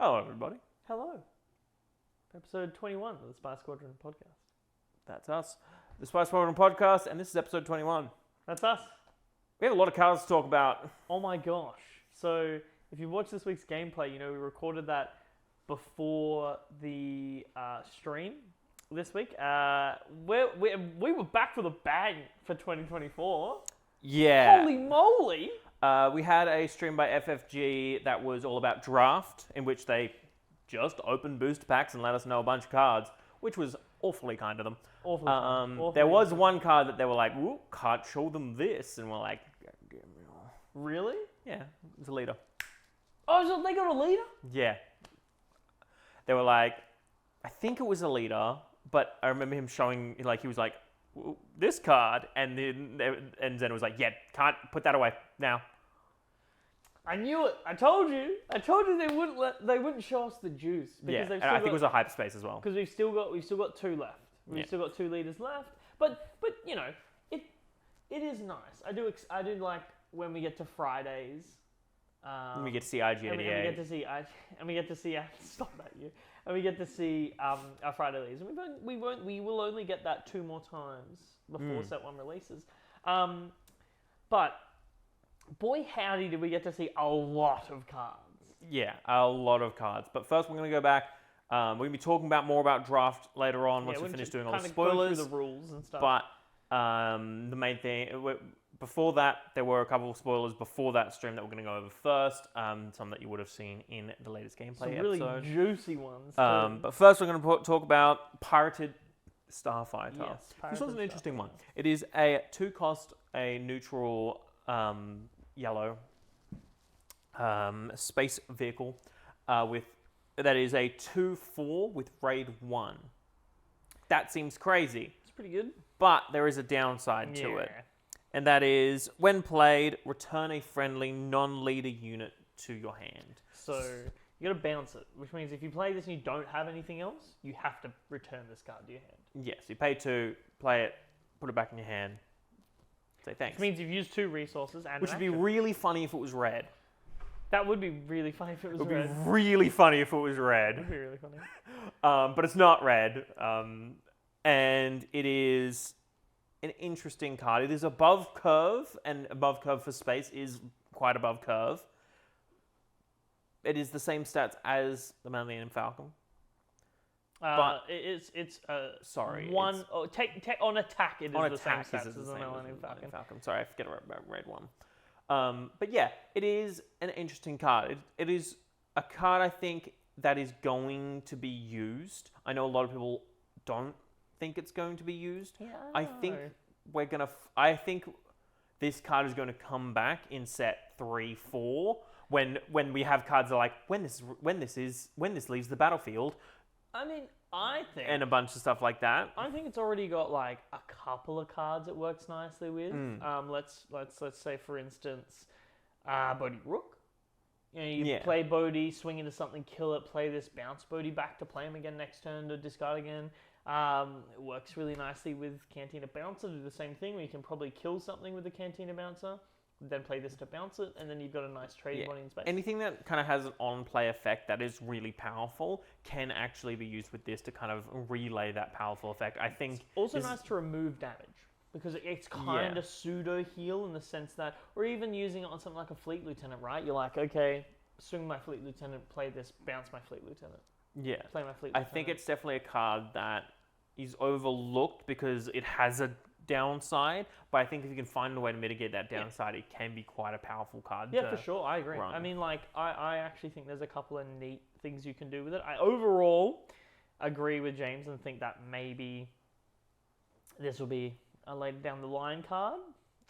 Hello, everybody. Hello. Episode 21 of the Spy Squadron podcast. That's us. The Spice Squadron podcast, and this is episode 21. That's us. We have a lot of cards to talk about. Oh my gosh. So, if you watched this week's gameplay, we recorded that before the stream this week. We were back with a bang for 2024. Yeah. Holy moly! We had a stream by FFG that was all about draft, in which they just opened booster packs and let us know a bunch of cards, which was awfully kind of them. There was one card that they were like, "Ooh, can't show them this," and we're like, really? "Yeah, it's a leader." Oh, so they got a leader? Yeah. They were like, I think it was a leader, but I remember him showing, like, he was like, "This card," and then it was like, "Yeah, can't put that away now." I knew it. I told you they wouldn't show us the juice because and I think it was a hyperspace as well. Because we've still got two left. We've still got 2 leaders left. But it is nice. I do like when we get to Fridays. And we get to see IG88. And we get to see stop that you. And we get to see our Friday leaders. And we will only get that 2 more times before set 1 releases. But boy howdy did we get to see a lot of cards. Yeah, a lot of cards. But first we're going to go back. We're going to be talking more about draft later on once we finish doing all the spoilers. Go through the rules and stuff. But the main thing, before that, there were a couple of spoilers before that stream that we're going to go over first. Some that you would have seen in the latest gameplay really episode. Juicy ones. But first we're going to talk about Pirated Starfighter. Yes, this was an interesting one. It is a 2-cost, a neutral yellow space vehicle that is a 2/4 with raid 1. That seems crazy. It's pretty good. But there is a downside to it. And that is, when played, return a friendly non-leader unit to your hand. So you got to bounce it, which means if you play this and you don't have anything else, you have to return this card to your hand. Yes, you pay 2, play it, put it back in your hand, say thanks. Which means you've used 2 resources and which would be really funny if it was red. That would be really funny if it was red. It would be really funny if it was red. It would be really funny. But it's not red. And it is an interesting card. It is above curve, and above curve for space is quite above curve. It is the same stats as the Millennium Falcon. But it's sorry. One on attack. It is the same stats as the Millennium Falcon. Sorry, I forget about red one. But yeah, it is an interesting card. It is a card I think that is going to be used. I know a lot of people don't think it's going to be used. Yeah, I think I think this card is going to come back in set 3-4 when we have cards that are like when this leaves the battlefield. I mean, I think, and a bunch of stuff like that. I think it's already got like a couple of cards it works nicely with. Let's say for instance, Bodhi Rook. You play Bodhi, swing into something, kill it, play this bounce Bodhi back to play him again next turn to discard again. It works really nicely with Cantina Bouncer. Do the same thing where you can probably kill something with the Cantina Bouncer, then play this to bounce it, and then you've got a nice trading body in space. Anything that kind of has an on-play effect that is really powerful can actually be used with this to kind of relay that powerful effect. I think it's also nice to remove damage because it's kind of pseudo heal in the sense that, or even using it on something like a Fleet Lieutenant, right? You're like, okay, swing my Fleet Lieutenant, play this, bounce my Fleet Lieutenant. Yeah, play my Fleet Lieutenant. I think it's definitely a card that is overlooked because it has a downside, but I think if you can find a way to mitigate that downside, it can be quite a powerful card. Yeah, for sure, I agree. Run. I mean, like, I actually think there's a couple of neat things you can do with it. I overall agree with James and think that maybe this will be a later down the line card.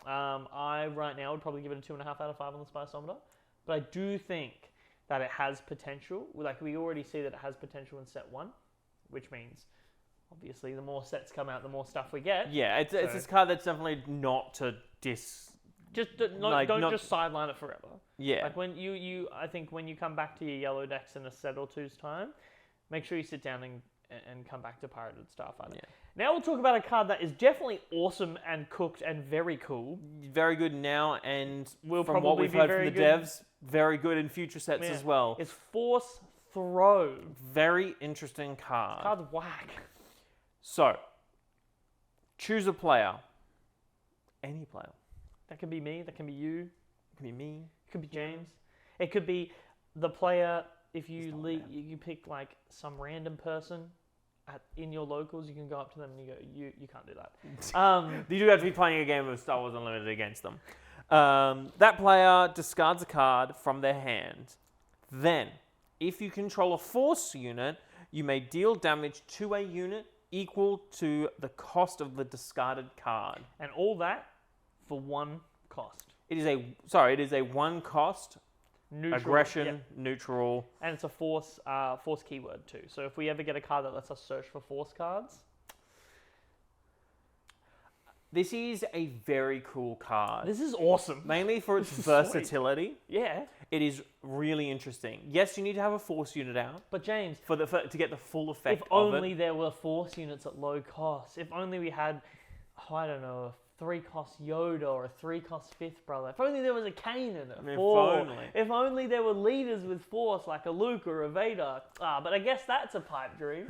I right now would probably give it a 2.5 out of 5 on the Spiceometer, but I do think that it has potential. Like, we already see that it has potential in set 1, which means obviously the more sets come out, the more stuff we get. Yeah, it's this card that's definitely not to don't just sideline it forever. Yeah. Like when I think when you come back to your yellow decks in a set or two's time, make sure you sit down and come back to Pirated Starfighter. Yeah. Now we'll talk about a card that is definitely awesome and cooked and very cool. Very good now, and will from what we've heard from the devs, very good in future sets as well. It's Force Throw. Very interesting card. Card's whack. So, choose a player. Any player. That could be me. That can be you. It can be me. It could be James. It could be the player. If He's you not leave, bad. you pick like some random person in your locals. You can go up to them and you go, you can't do that. You do have to be playing a game of Star Wars Unlimited against them. That player discards a card from their hand. Then, if you control a Force unit, you may deal damage to a unit equal to the cost of the discarded card. And all that for one cost. It is a one cost Neutral, aggression yep. neutral. And it's a force keyword too. So if we ever get a card that lets us search for force cards, This is a very cool card. this is awesome. Mainly for its This is sweet. versatility. Yeah, It is really interesting. Yes, you need to have a Force unit out but James, to get the full effect if of only it. there were force units at low cost. If only we had, I don't know, a 3-cost Yoda or a 3-cost Fifth Brother. If only there was a Kanan at 4. only. If only there were leaders with force like a Luke or a Vader. But I guess that's a pipe dream.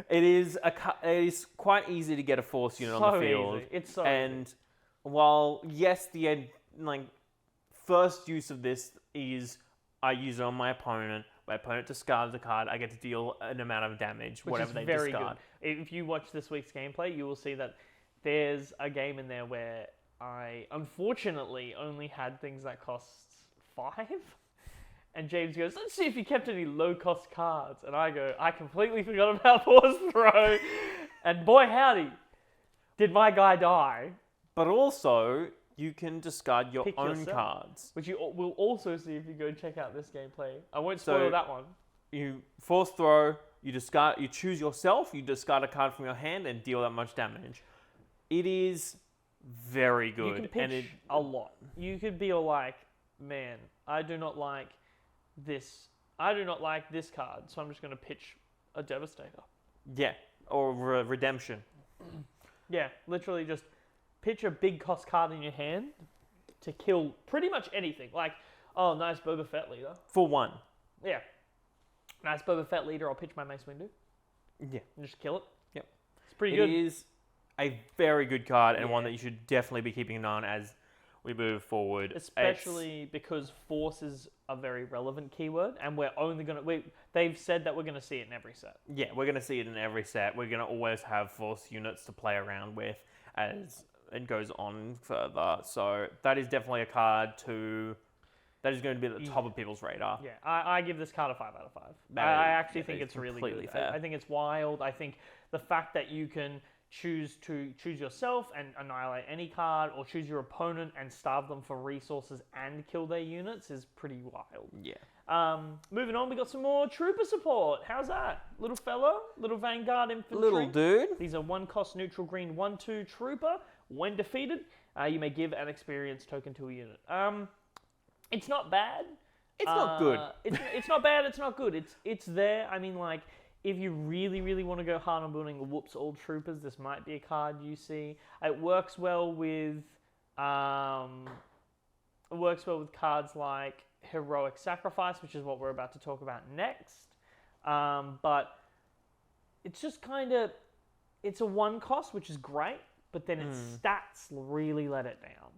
It is quite easy to get a Force unit on the field. Easy. It's so And while yes, the first use of this is I use it on my opponent. My opponent discards a card. I get to deal an amount of damage, which whatever is they very discard. good. If you watch this week's gameplay, you will see that there's a game in there where I unfortunately only had things that cost 5. And James goes, let's see if you kept any low-cost cards. And I go, I completely forgot about Force Throw. And boy howdy, did my guy die. But also, you can discard your Pick own yourself. cards. Which you will also see if you go check out this gameplay. I won't spoil So- that one. You Force throw. You choose yourself. You discard a card from your hand and deal that much damage. It is very good. You can pitch and a lot. You could be all like, man, I do not like this card, so I'm just going to pitch a Devastator. or redemption. Yeah, literally just pitch a big cost card in your hand to kill pretty much anything. Like, oh, nice Boba Fett leader. For one. Yeah. Nice Boba Fett leader, I'll pitch my Mace Windu Yeah. and just kill it. Yep. It's pretty It good. is a very good card and one Yeah. that you should definitely be keeping an eye on as we move forward. Especially because force is a very relevant keyword, and we're only going to... They've said that we're going to see it in every set. Yeah, we're going to see it in every set. We're going to always have Force units to play around with as it goes on further. So that is definitely a card that is going to be at the top of people's radar. Yeah, I give this card a 5 out of 5. That I is- actually that think is it's really completely good. fair. I think it's wild. I think the fact that you can choose yourself and annihilate any card, or choose your opponent and starve them for resources and kill their units is pretty wild. Yeah. Moving on, we got some more trooper support. How's that? Little fella, little Vanguard infantry. Little dude. These are 1-cost neutral green 1/2 trooper. When defeated, you may give an experience token to a unit. It's not bad. It's not good. It's not bad. It's not good. It's there. I mean, like, if you really, really want to go hard on building whoops all troopers, this might be a card you see. It works well with cards like Heroic Sacrifice, which is what we're about to talk about next. But it's just kind of, it's a 1-cost, which is great, but then its stats really let it down.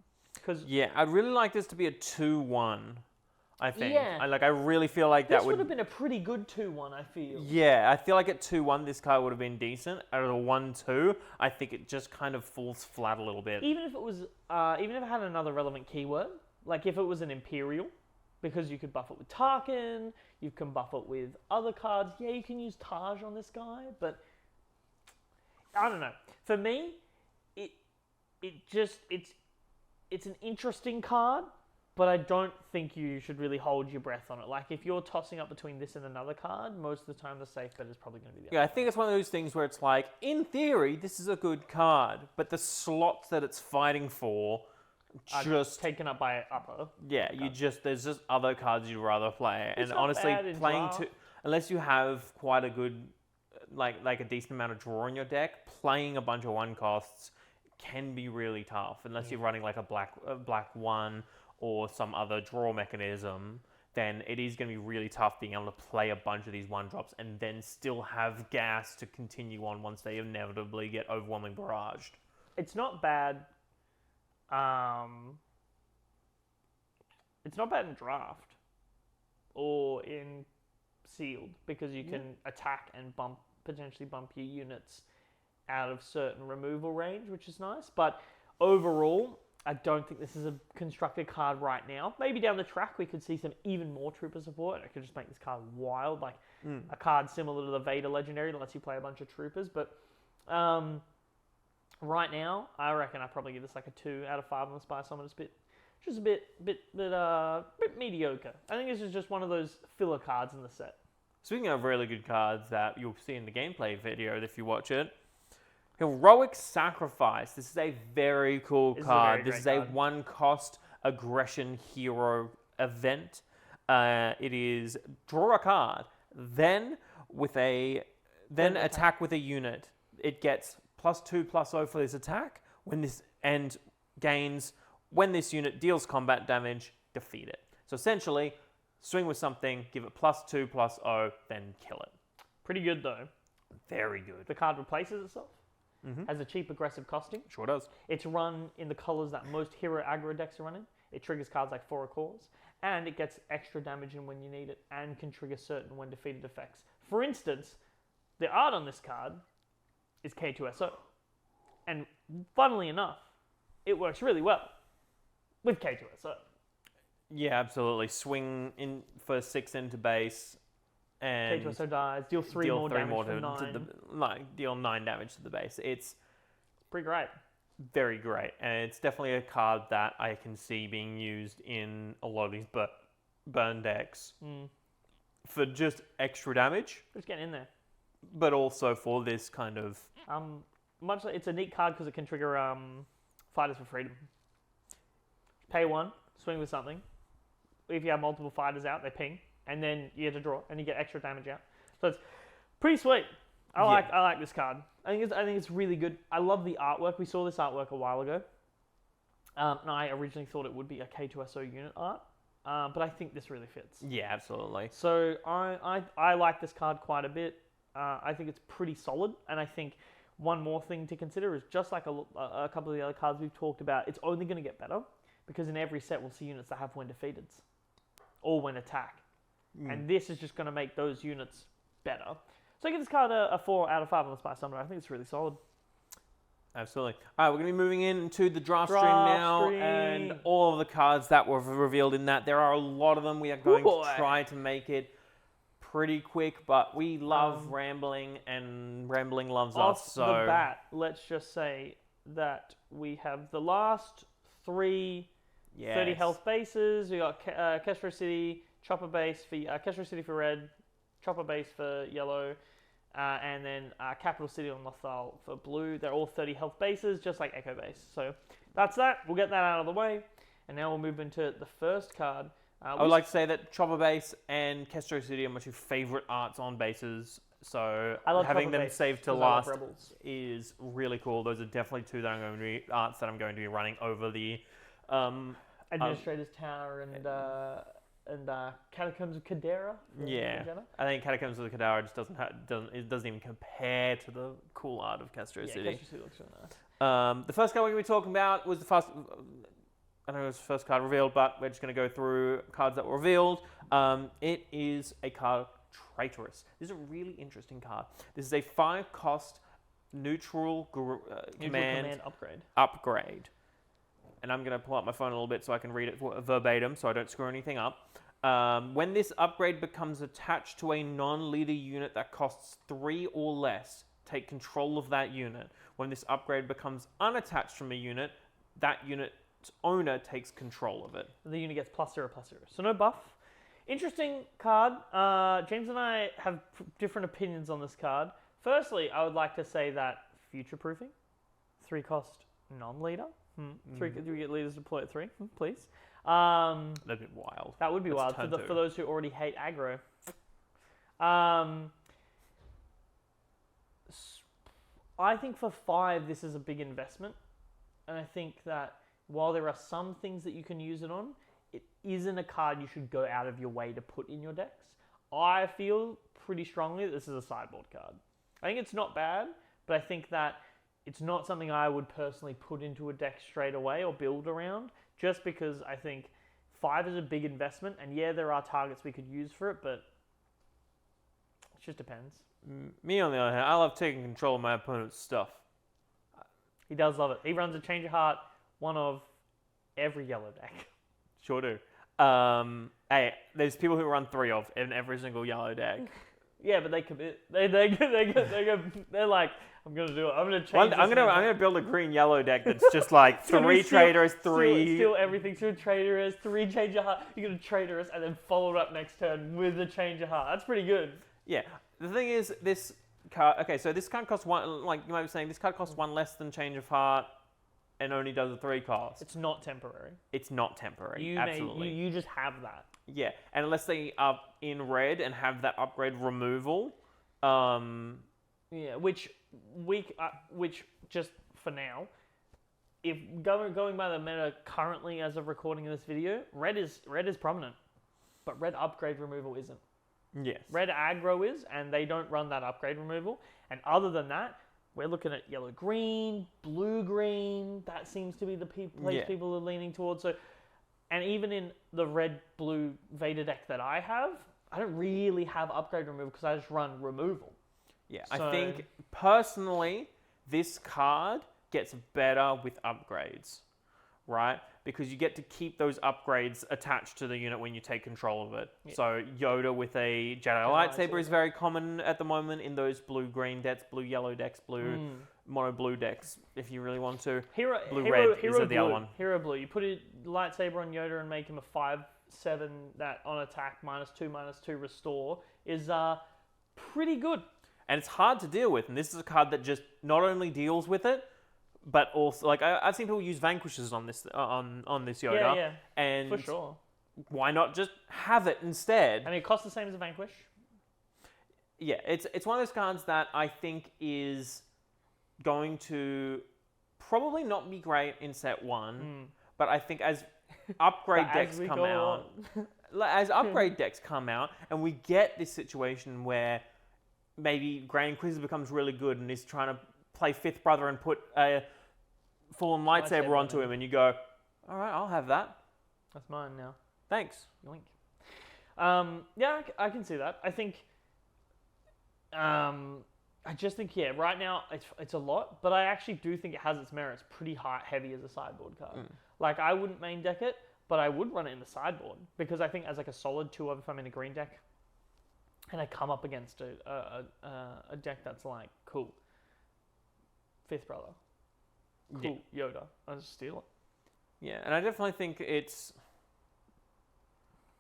Yeah, I'd really like this to be a 2-1, I think. Yeah. I really feel like This that would have been a pretty good 2-1, I feel. Yeah, I feel like at 2-1 this card would have been decent. At a 1-2, I think it just kind of falls flat a little bit. Even if it had another relevant keyword, like if it was an Imperial, because you could buff it with Tarkin, you can buff it with other cards. Yeah, you can use Taj on this guy, but I don't know. For me, it's an interesting card, but I don't think you should really hold your breath on it. Like, if you're tossing up between this and another card, most of the time the safe bet is probably going to be the Yeah, I other. think it's one of those things where it's like, in theory, this is a good card, but the slots that it's fighting for just taken up by upper. yeah, there's just other cards you'd rather play, and It's not honestly, bad in playing draft. unless you have quite a good like a decent amount of draw in your deck, playing a bunch of 1-costs can be really tough unless you're running like a black 1 or some other draw mechanism. then it is going to be really tough being able to play a bunch of these 1-drops and then still have gas to continue on once they inevitably get overwhelming barraged. It's not bad. It's not bad in draft or in sealed because you can attack and potentially bump your units out of certain removal range, which is nice. But overall, I don't think this is a constructed card right now. Maybe down the track we could see some even more trooper support. I could just make this card wild, like a card similar to the Vader Legendary that lets you play a bunch of troopers. But right now, I reckon I'd probably give this like a 2 out of 5 on the Spy Summoner's bit. Just a bit mediocre. I think this is just one of those filler cards in the set. Speaking of really good cards that you'll see in the gameplay video if you watch it, Heroic Sacrifice. This is a very cool card. This is a 1-cost aggression hero event. It is draw a card, then attack with a unit. It gets +2/+0 for this attack and gains when this unit deals combat damage, defeat it. So essentially, swing with something, give it +2/+0, then kill it. Pretty good though. Very good. The card replaces itself. Has a cheap aggressive costing. Sure does. It's run in the colors that most hero aggro decks are running. It triggers cards like Four of Cores, and it gets extra damage in when you need it, and can trigger certain when defeated effects. For instance, the art on this card is K2SO, and funnily enough, it works really well with K2SO. Yeah, absolutely. Swing in for 6 into base. And K2SO dies, deal 3 more damage from 9. Deal 9 damage to the base. It's pretty great. Very great. And it's definitely a card that I can see being used in a lot of these burn decks for just extra damage. Just getting in there. But also for this kind of... much like it's a neat card because it can trigger Fighters for Freedom. Pay 1, swing with something. If you have multiple fighters out, they ping. And then you get to draw, and you get extra damage out. So it's pretty sweet. I like this card. I think it's really good. I love the artwork. We saw this artwork a while ago, and I originally thought it would be a K2SO unit art, but I think this really fits. Yeah, absolutely. So I like this card quite a bit. I think it's pretty solid, and I think one more thing to consider is just like a couple of the other cards we've talked about, it's only going to get better because in every set we'll see units that have when defeated or when attack. And this is just going to make those units better. So I give this card a 4 out of 5 on the Spy Summoner. I think it's really solid. Absolutely. All right, we're going to be moving into the draft stream now. And all of the cards that were revealed in that. There are a lot of them. We are going to try to make it pretty quick, but we love rambling, and rambling loves us. So off the bat, let's just say that we have the last 3 30 health bases. We got Kestro City, Chopper base for Kestro City for red, Chopper base for yellow, and then Capital City on Lothal for blue. They're all 30 health bases, just like Echo base. So that's that. We'll get that out of the way, and now we'll move into the first card. I would like to say that Chopper base and Kestro City are my 2 favorite arts on bases. So having them saved to last is really cool. Those are definitely 2 that I'm going to be arts that I'm going to be running over the Administrator's Tower and Catacombs of Kadera. Yeah, I think Catacombs of Kadera just doesn't even compare to the cool art of Kestro City. Kestro City looks really nice. The first card we're going to be talking about was the first. I know it was the first card revealed, but we're just going to go through cards that were revealed. It is a card, Traitorous. This is a really interesting card. This is a 5-cost neutral command upgrade. And I'm going to pull up my phone a little bit so I can read it verbatim so I don't screw anything up. When this upgrade becomes attached to a non-leader unit that costs 3 or less, take control of that unit. When this upgrade becomes unattached from a unit, that unit's owner takes control of it. The unit gets +0/+0. So no buff. Interesting card. James and I have different opinions on this card. Firstly, I would like to say that future-proofing. 3-cost non-leader. 3, do we get leaders deploy at 3? Please. That'd be wild. That would be wild for those who already hate aggro. I think for 5, this is a big investment. And I think that while there are some things that you can use it on, it isn't a card you should go out of your way to put in your decks. I feel pretty strongly that this is a sideboard card. I think it's not bad, but I think that it's not something I would personally put into a deck straight away or build around, just because I think 5 is a big investment, and yeah, there are targets we could use for it, but it just depends. Me, on the other hand, I love taking control of my opponent's stuff. He does love it. He runs a Change of Heart, one of every yellow deck. Sure do. Hey, there's people who run 3 of in every single yellow deck. Yeah, but they commit. They're like, I'm gonna do it. I'm gonna change. I'm gonna build a green yellow deck that's just like 3 Traitors, 3. Steal everything. Steal Traitors, 3 Change of Heart. You're gonna Traitors and then follow it up next turn with a Change of Heart. That's pretty good. Yeah. The thing is, this card. Okay, so this card costs 1. Like you might be saying, this card costs 1 less than Change of Heart, and only does a 3 cost. It's not temporary. It's not temporary. Absolutely. You just have that. Yeah, and unless they are in red and have that upgrade removal, yeah, which just for now, if going by the meta currently as of recording this video, red is prominent, but red upgrade removal isn't. Yes. Red aggro is, and they don't run that upgrade removal. And other than that, we're looking at yellow green, blue green. That seems to be the place people are leaning towards. So, and even in the red blue Vader deck that I have, I don't really have upgrade removal because I just run removal. Yeah, so, I think personally, this card gets better with upgrades, right? Because you get to keep those upgrades attached to the unit when you take control of it. Yeah. So Yoda with a Jedi lightsaber is very common at the moment in those blue-green decks, blue-yellow decks, mono-blue decks, if you really want to. Blue-red is the other one. Hero blue. You put a lightsaber on Yoda and make him a 5/7 that on attack, -2/2 restore is pretty good. And it's hard to deal with, and this is a card that just not only deals with it, but also, like, I've seen people use Vanquishes on this on this Yoda. Yeah, and for sure. Why not just have it instead? And it costs the same as a Vanquish. Yeah, it's one of those cards that I think is going to probably not be great in set 1, but I think as upgrade decks come out, and we get this situation where maybe Grand Inquisitor becomes really good and is trying to play Fifth Brother and put a Fallen Lightsaber onto him, and you go, all right, I'll have that. That's mine now. Thanks. Yoink. Yeah, I can see that. I think, I just think, yeah, right now it's a lot, but I actually do think it has its merits pretty heavy as a sideboard card. Like, I wouldn't main deck it, but I would run it in the sideboard, because I think as like a solid 2-of if I'm in a green deck, and I come up against a deck that's like, cool, Fifth Brother, cool, Yoda, I'll just steal it. Yeah, and I definitely think it's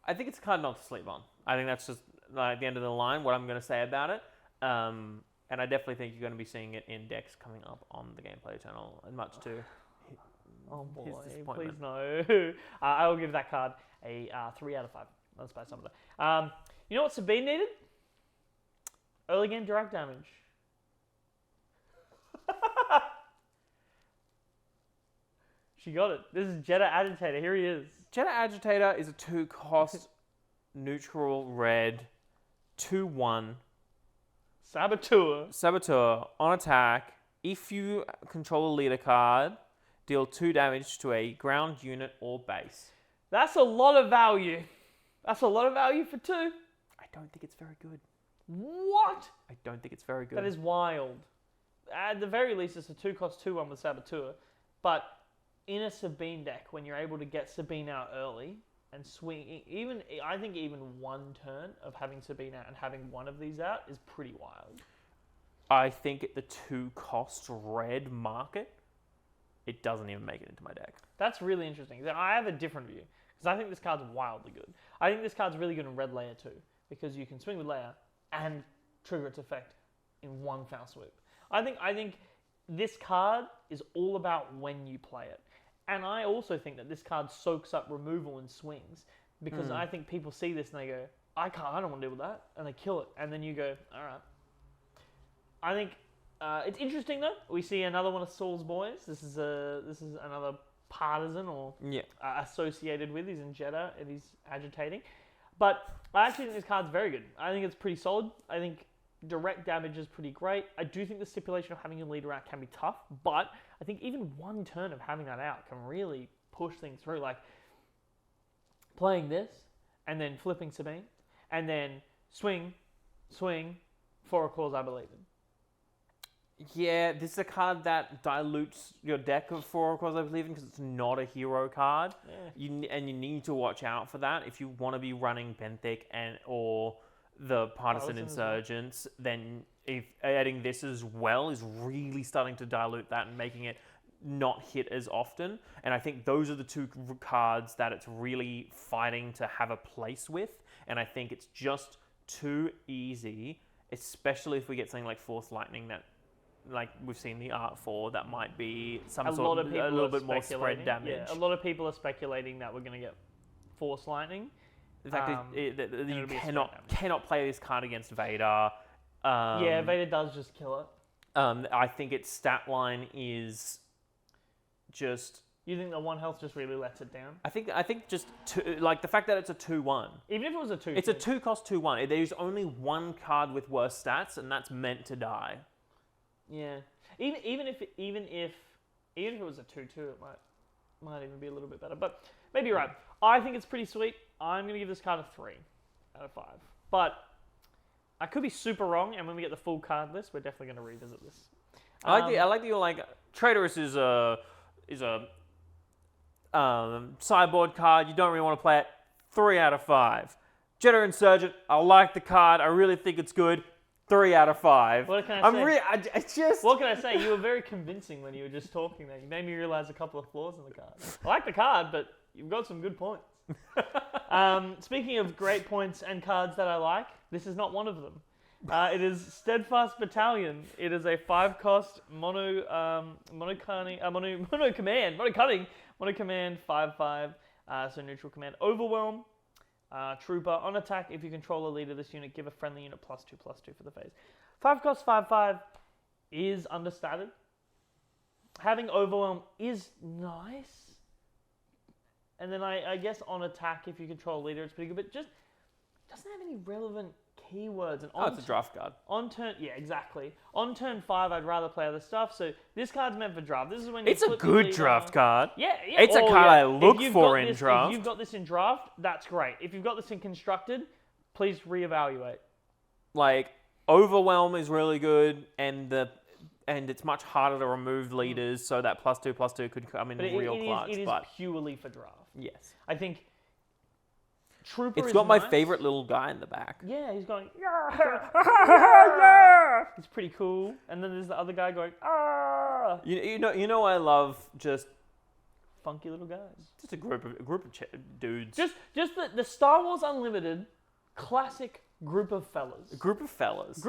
a card not to sleep on. I think that's just like the end of the line, what I'm going to say about it. And I definitely think you're going to be seeing it in decks coming up on the gameplay channel, and much to oh boy, his disappointment. Please no. I will give that card a 3 out of 5. That's by some of it. You know what Sabine needed? Early game direct damage. She got it. This is Jeddah Agitator. Here he is. Jeddah Agitator is a 2-cost neutral red 2/1 Saboteur on attack. If you control a leader card, deal 2 damage to a ground unit or base. That's a lot of value. That's a lot of value for 2. I don't think it's very good. What? I don't think it's very good. That is wild. At the very least, it's a 2-cost 2/1 with Saboteur. But in a Sabine deck, when you're able to get Sabine out early and swing, I think even one turn of having Sabine out and having one of these out is pretty wild. I think at the 2-cost red market, it doesn't even make it into my deck. That's really interesting. I have a different view, because I think this card's wildly good. I think this card's really good in red layer too, because you can swing with layer and trigger its effect in one foul swoop. I think this card is all about when you play it. And I also think that this card soaks up removal and swings, because I think people see this and they go, I don't want to deal with that, and they kill it. And then you go, all right. I think it's interesting though. We see another one of Saul's boys. This is another partisan or Yeah. associated with. He's in Jeddah and he's agitating. But I actually think this card's very good. I think it's pretty solid. I think direct damage is pretty great. I do think the stipulation of having your leader out can be tough, but I think even one turn of having that out can really push things through. Like playing this and then flipping Sabine and then swing, for a cause I believe in. Yeah, this is a card that dilutes your deck of 4 Oracles, I believe in, because it's not a hero card. Yeah. You need to watch out for that. If you want to be running Benthic or the Partisan Insurgents, then if adding this as well is really starting to dilute that and making it not hit as often. And I think those are the 2 cards that it's really fighting to have a place with. And I think it's just too easy, especially if we get something like Force Lightning that, like we've seen the art for, that might be a little bit more spread damage. Yeah, a lot of people are speculating that we're going to get Force Lightning. In fact, you cannot play this card against Vader. Yeah, Vader does just kill it. I think its stat line is just... You think the 1 health just really lets it down? I think just like the fact that it's a 2/1. Even if it was a 2, it's a 2-cost 2/1. There's only one card with worse stats, and that's meant to die. Yeah. Even if it was a 2/2, it might even be a little bit better. But maybe you're right. I think it's pretty sweet. I'm gonna give this card a 3 out of 5. But I could be super wrong, and when we get the full card list, we're definitely gonna revisit this. I like that you're like Traitorous is a sideboard card. You don't really want to play it. 3 out of 5. Jeddah Insurgent. I like the card. I really think it's good. 3 out of 5. What can I say? What can I say? You were very convincing when you were just talking there. You made me realize a couple of flaws in the card. I like the card, but you've got some good points. Speaking of great points and cards that I like, this is not one of them. It is Steadfast Battalion. It is a 5-cost mono command 5/5. So neutral command. Overwhelm. Trooper. On attack, if you control a leader of this unit, give a friendly unit +2/+2 for the phase. 5-cost 5/5 is understated. Having Overwhelm is nice. And then I guess on attack, if you control a leader, it's pretty good. But just doesn't have any relevant keywords. And it's a draft card. On turn, yeah, exactly. On turn 5, I'd rather play other stuff. So this card's meant for draft. This is when it's a good draft card. Yeah. It's a card I look for in draft. If you've got this in draft, that's great. If you've got this in constructed, please reevaluate. Like Overwhelm is really good, and it's much harder to remove leaders, so that +2/+2 could come in real clutch. It is purely for draft. Yes. I think Trooper it's is got nice. my favorite little guy in the back. Yeah, he's going, yeah. It's pretty cool. And then there's the other guy going, ah. You know, I love just funky little guys. Just a group of dudes. Just the Star Wars Unlimited classic group of fellas. A group of fellas.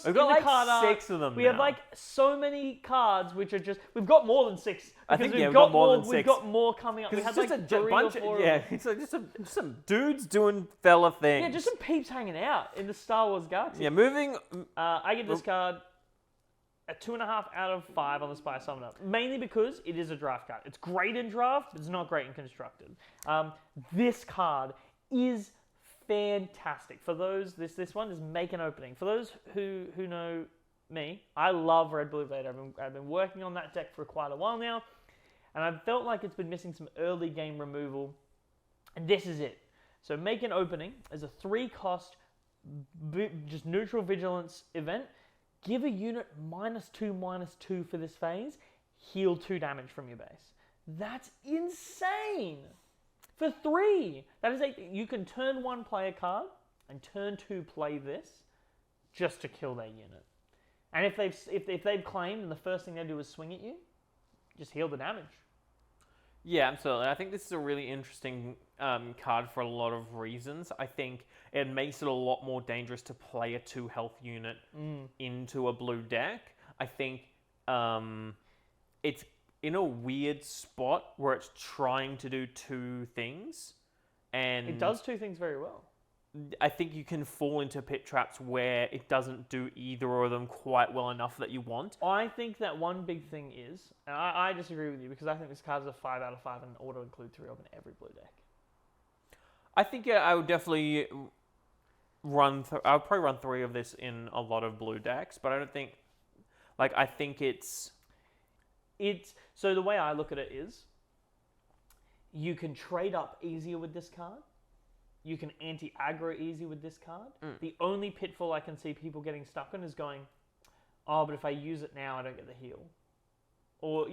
We've got like card 6 of them. We have like so many cards which are just. We've got more than 6. I think we've got more than 6. We've got more coming up. We had like 3 or 4. Yeah, it's like just some dudes doing fella things. Yeah, just some peeps hanging out in the Star Wars galaxy. Yeah, moving. I give this card a 2.5 out of 5 on the Spy Summoner, mainly because it is a draft card. It's great in draft, but it's not great in constructed. This card is fantastic. For those, this one is Make an Opening. For those who know me, I love Red Blue Vader. I've been working on that deck for quite a while now, and I've felt like it's been missing some early game removal, and this is it. So Make an Opening is a 3-cost, just neutral vigilance event. Give a unit -2/-2 for this phase. Heal 2 damage from your base. That's insane. For 3, that is you can turn 1 play a card and turn 2 play this just to kill their unit. And if they've claimed and the first thing they do is swing at you, just heal the damage. Yeah, absolutely. I think this is a really interesting card for a lot of reasons. I think it makes it a lot more dangerous to play a 2 health unit into a blue deck. I think it's in a weird spot where it's trying to do 2 things, and it does 2 things very well. I think you can fall into pit traps where it doesn't do either of them quite well enough that you want. I think that one big thing is, and I disagree with you because I think this card is a 5 out of 5 and auto include 3 of in every blue deck. I think I would definitely I would probably run 3 of this in a lot of blue decks, but I don't think, I think it's so the way I look at it is, you can trade up easier with this card. You can anti-aggro easy with this card. The only pitfall I can see people getting stuck in is going, oh, but if I use it now, I don't get the heal. Or,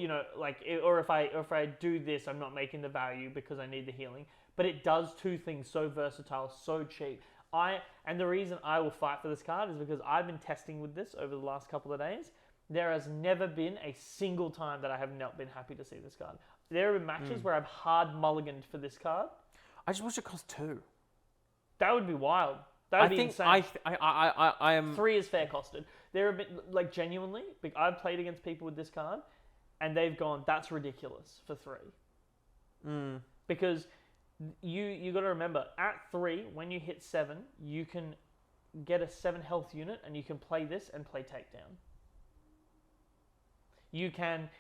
or if I do this, I'm not making the value because I need the healing. But it does 2 things so versatile, so cheap. And the reason I will fight for this card is because I've been testing with this over the last couple of days. There has never been a single time that I have not been happy to see this card. There have been matches where I've hard mulliganed for this card. I just wish it cost 2. That would be wild. That would be insane. I am 3 is fair costed. There have been, genuinely, I've played against people with this card, and they've gone, that's ridiculous for 3. Because you got to remember, at 3, when you hit 7, you can get a 7 health unit, and you can play this and play takedown. You can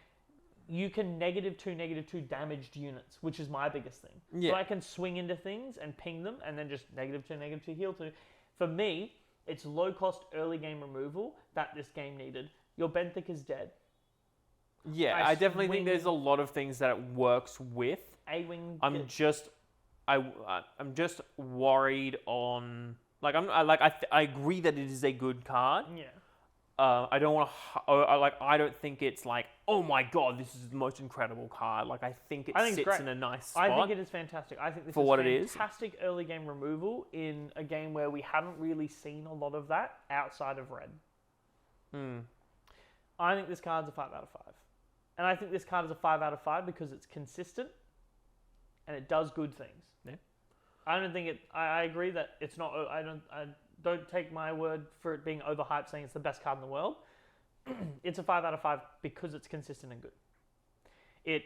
-2 damaged units, which is my biggest thing. Yeah. So I can swing into things and ping them, and then just -2 heal 2. For me, it's low cost early game removal that this game needed. Your Benthic is dead. Yeah, I definitely think there's a lot of things that it works with. A-wing. I'm just worried on I agree that it is a good card. Yeah. I don't want to I don't think it's oh my god, this is the most incredible card. I think it sits in a nice spot. I think it is fantastic. I think this for is what it is. Fantastic early game removal in a game where we haven't really seen a lot of that outside of red. I think this card's a 5 out of 5. And I think this card is a 5 out of 5 because it's consistent and it does good things. Yeah. I don't think I agree that it's not. I don't take my word for it being overhyped, saying it's the best card in the world. It's a 5 out of 5 because it's consistent and good. It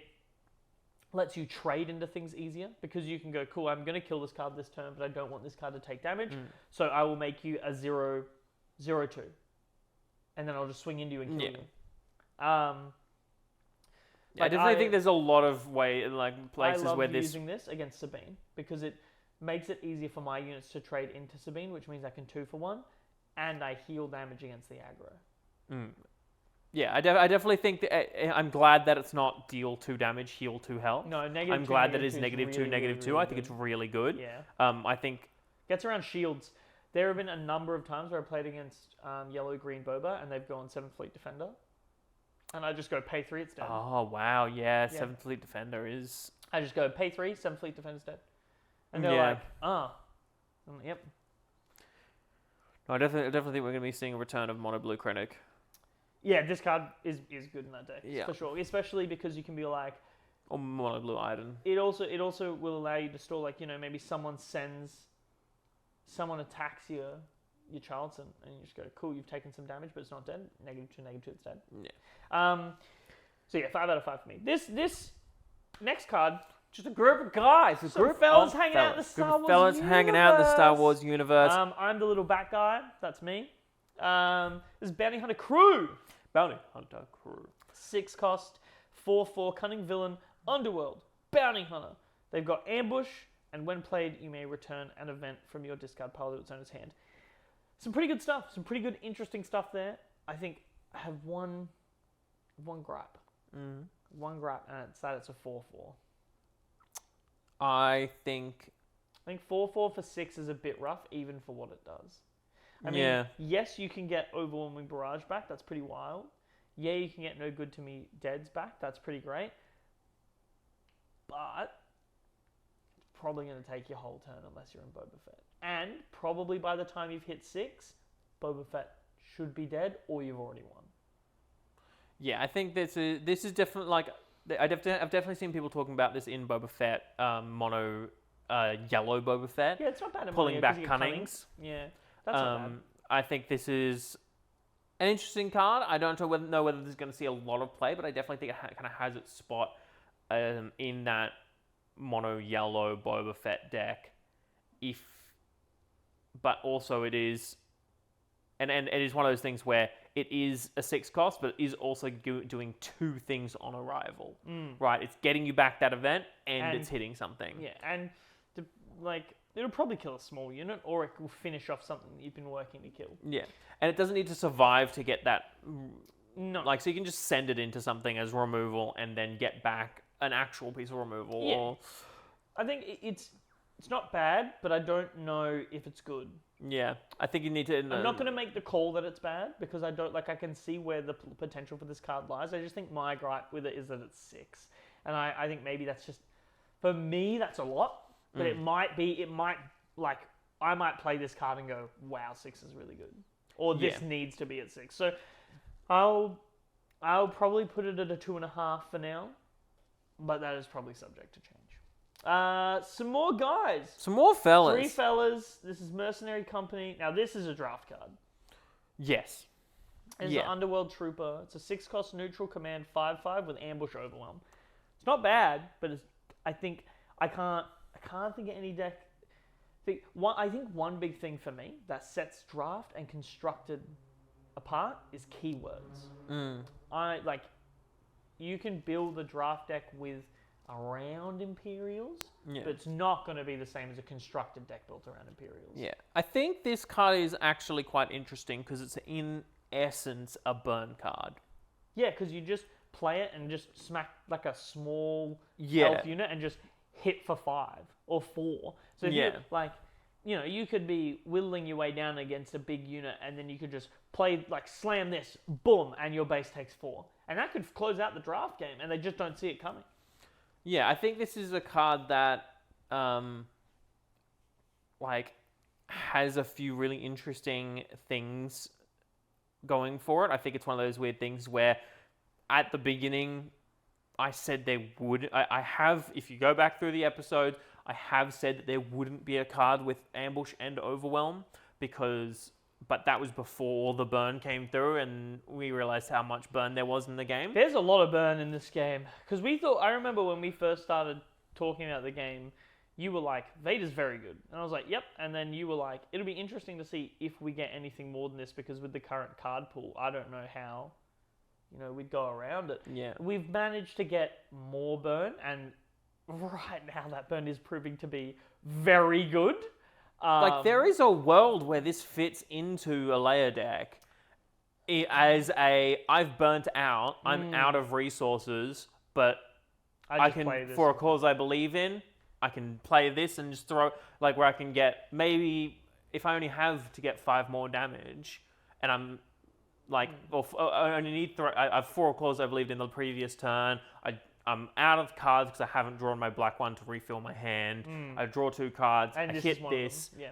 lets you trade into things easier because you can go, cool, I'm going to kill this card this turn, but I don't want this card to take damage. So I will make you a 0/0/2. And then I'll just swing into you and kill you. I definitely think there's a lot of places where I love using this against Sabine because it makes it easier for my units to trade into Sabine, which means I can 2-for-1, and I heal damage against the aggro. Yeah, I definitely think that I'm glad that it's not deal 2 damage, heal 2 health. No, -2. I'm glad that it's -2, really, -2. I think it's really good. Yeah. I think gets around shields. There have been a number of times where I played against yellow-green Boba, and they've gone 7th Fleet Defender. And I just go pay 3, it's dead. Oh, wow, yeah. 7th Fleet Defender is... I just go pay 3, 7th Fleet Defender's dead. And they're like, I'm like, yep. No, I definitely think we're going to be seeing a return of Mono Blue Krennic. Yeah, this card is good in that deck, for sure. Especially because you can be like... Or Mono Blue Iden. It also will allow you to store, maybe someone attacks your Charlton, and you just go, cool, you've taken some damage, but it's not dead. -2/-2, it's dead. Yeah. So yeah, 5 out of 5 for me. This next card, just a group of guys, fellas hanging out in the Star Wars fellas universe. hanging out in the Star Wars universe. I'm the little bat guy. That's me. This is Bounty Hunter Crew. Bounty Hunter Crew. 6 cost, 4/4, Cunning Villain, Underworld, Bounty Hunter. They've got Ambush, and when played, you may return an event from your discard pile to its owner's hand. Some pretty good stuff. Some pretty good, interesting stuff there. I think I have one gripe. One gripe, and it's that it's a 4/4. I think 4/4 for 6 is a bit rough, even for what it does. I mean, yes, you can get Overwhelming Barrage back. That's pretty wild. Yeah, you can get No Good to Me Deads back. That's pretty great. But it's probably going to take your whole turn unless you're in Boba Fett. And probably by the time you've hit 6, Boba Fett should be dead or you've already won. Yeah, I think this is definitely I've definitely seen people talking about this in Boba Fett, mono yellow Boba Fett. Yeah, it's not bad. Pulling back Cunnings. Yeah, that's not bad. I think this is an interesting card. I don't know whether this is going to see a lot of play, but I definitely think it kind of has its spot in that mono yellow Boba Fett deck. If but also it is, and it is one of those things where it is a 6 cost, but it is also doing 2 things on arrival, right? It's getting you back that event, and it's hitting something. Yeah, and it'll probably kill a small unit, or it will finish off something that you've been working to kill. Yeah, and it doesn't need to survive to get that. No. Like, so you can just send it into something as removal, and then get back an actual piece of removal. Yeah. Or I think it's not bad, but I don't know if it's good. yeah, I think you need to. I'm not going to make the call that it's bad, because I don't I can see where the potential for this card lies. I just think my gripe with it is that it's 6, and I think maybe that's just, for me, that's a lot. But I might play this card and go, wow, 6 is really good, or this needs to be at 6. So I'll probably put it at a 2.5 for now, but that is probably subject to change. Some more guys. Some more fellas. 3 fellas. This is Mercenary Company. Now, this is a draft card. Yes. It's an Underworld Trooper. It's a 6-cost neutral command 5/5 with Ambush Overwhelm. It's not bad, but I can't think of any deck. I think one big thing for me that sets draft and constructed apart is keywords. You can build a draft deck with around Imperials, but it's not going to be the same as a constructed deck built around Imperials. Yeah, I think this card is actually quite interesting because it's in essence a burn card. Yeah, because you just play it and just smack like a small elf unit and just hit for 5 or 4. So if you could be whittling your way down against a big unit, and then you could just play slam this, boom, and your base takes 4, and that could close out the draft game, and they just don't see it coming. Yeah, I think this is a card that has a few really interesting things going for it. I think it's one of those weird things where at the beginning I said there would. I have, if you go back through the episode, I have said that there wouldn't be a card with Ambush and Overwhelm but that was before the burn came through and we realized how much burn there was in the game. There's a lot of burn in this game. Because I remember when we first started talking about the game, you were like, Vader's very good. And I was like, yep. And then you were like, it'll be interesting to see if we get anything more than this, because with the current card pool, I don't know how, we'd go around it. Yeah. We've managed to get more burn, and right now that burn is proving to be very good. There is a world where this fits into a layer deck as I've burnt out, I'm out of resources, but I can, for a cause I believe in, I can play this and just throw, where I can get, maybe, if I only have to get 5 more damage, and I'm, I only need I have 4 claws I believed in the previous turn, I'm out of cards because I haven't drawn my black one to refill my hand. I draw 2 cards. And I hit this. Yeah.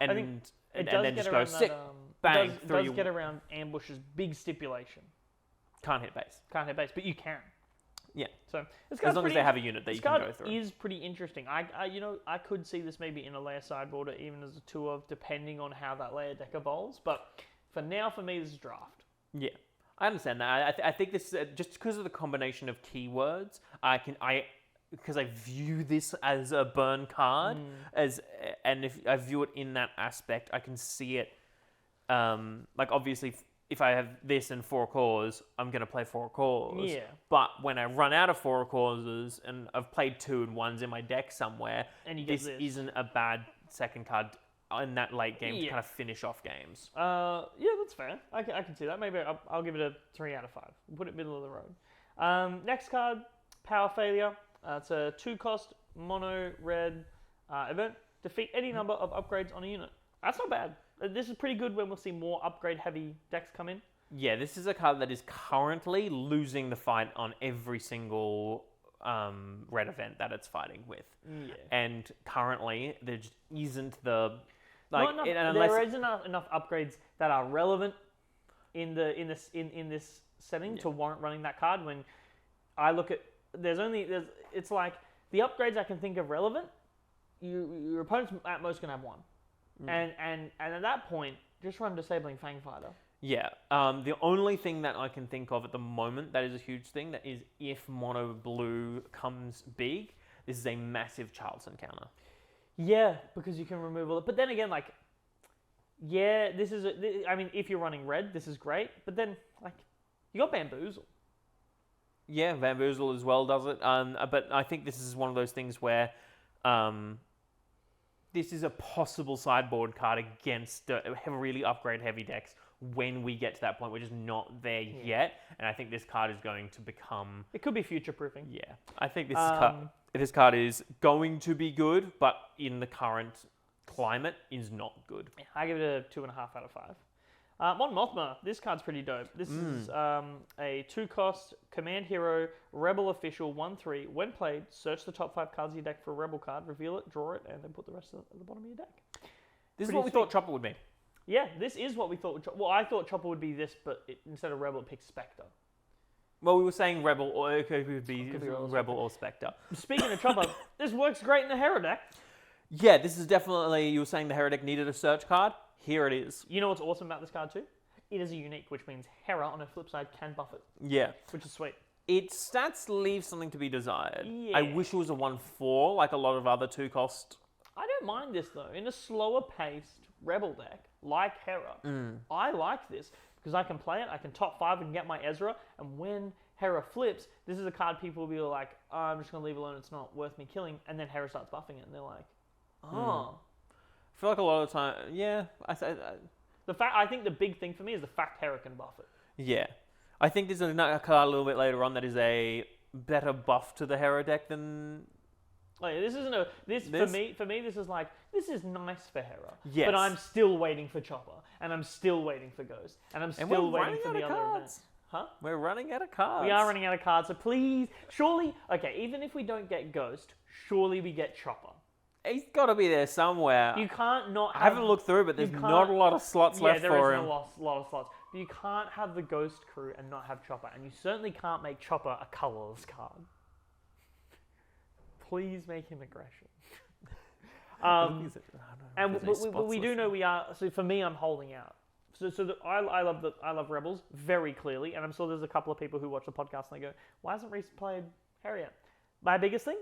And, I think and then just go sick. Bang. It does get around Ambush's big stipulation. Can't hit base. Can't hit base, but you can. Yeah. So as long as they have a unit that you can go through. This card is pretty interesting. I could see this maybe in a layer sideboard, or even as a 2 of, depending on how that layer deck evolves. But for now, for me, this is draft. Yeah. I understand that. I think this just because of the combination of keywords, because I view this as a burn card, and if I view it in that aspect, I can see it. Obviously, if I have this and 4 cores, I'm gonna play 4 cores. Yeah. But when I run out of 4 causes and I've played 2 and 1's in my deck somewhere, and this isn't a bad second card in that late game to kind of finish off games. Yeah, that's fair. I can see that. Maybe I'll give it a 3 out of 5. Put it middle of the road. Next card, Power Failure. It's a 2-cost mono red event. Defeat any number of upgrades on a unit. That's not bad. This is pretty good when we'll see more upgrade heavy decks come in. Yeah, this is a card that is currently losing the fight on every single red event that it's fighting with. Yeah. And currently there just isn't the there isn't enough upgrades that are relevant in this setting to warrant running that card. When I look at it's like the upgrades I can think of relevant, your opponent's at most gonna have 1, and at that point just run Disabling Fangfighter. Yeah. The only thing that I can think of at the moment that is a huge thing that is if mono blue comes big, this is a massive Charleston counter. Yeah, because you can remove all it. But then again, Yeah, I mean, if you're running red, this is great. But then, like, you got Bamboozle. Yeah, Bamboozle as well does it. But I think this is one of those things where this is a possible sideboard card against really upgrade heavy decks when we get to that point. We're just not there yet. And I think this card is going to become... It could be future-proofing. Yeah. I think this card is going to be good, but in the current climate is not good. Yeah, I give it a 2.5 out of 5. Mon Mothma, this card's pretty dope. This is a 2-cost command hero, rebel official, 1/3. When played, search the top 5 cards of your deck for a rebel card, reveal it, draw it, and then put the rest at the bottom of your deck. This is what we thought Chopper would be. Yeah, this is what we thought. Well, I thought Chopper would be this, but instead of rebel, it picks Spectre. Well, we were saying rebel, or it could be rebel or Spectre. Speaking of Chopper, this works great in the hero deck. Yeah, this is definitely, you were saying the hero deck needed a search card. Here it is. You know what's awesome about this card too? It is a unique, which means Hera on her flip side can buff it. Yeah. Which is sweet. Its stats leave something to be desired. Yeah. I wish it was a 1/4 like a lot of other 2-cost. I don't mind this though. In a slower paced rebel deck, like Hera, I like this because I can play it, I can top 5 and get my Ezra, and when Hera flips, this is a card people will be like, oh, I'm just going to leave it alone, it's not worth me killing, and then Hera starts buffing it, and they're like, oh. I feel like a lot of the time, yeah. I think the big thing for me is the fact Hera can buff it. Yeah. I think there's another card a little bit later on that is a better buff to the Hera deck than... Like, this isn't a... For me, this is like, this is nice for Hera. Yes. But I'm still waiting for Chopper, and I'm still waiting for Ghost, and I'm still waiting for the other events. Huh? We're running out of cards. We are running out of cards, so please, surely... Okay, even if we don't get Ghost, surely we get Chopper. He's got to be there somewhere. You can't not have... I haven't looked through, but there's not a lot of slots left for him. Yeah, there is a lot of slots. But you can't have the Ghost crew and not have Chopper. And you certainly can't make Chopper a colorless card. Please make him aggression. We do know we are... So for me, I'm holding out. I love Rebels very clearly. And I'm sure there's a couple of people who watch the podcast and they go, why hasn't Reese played Hera yet? My biggest thing,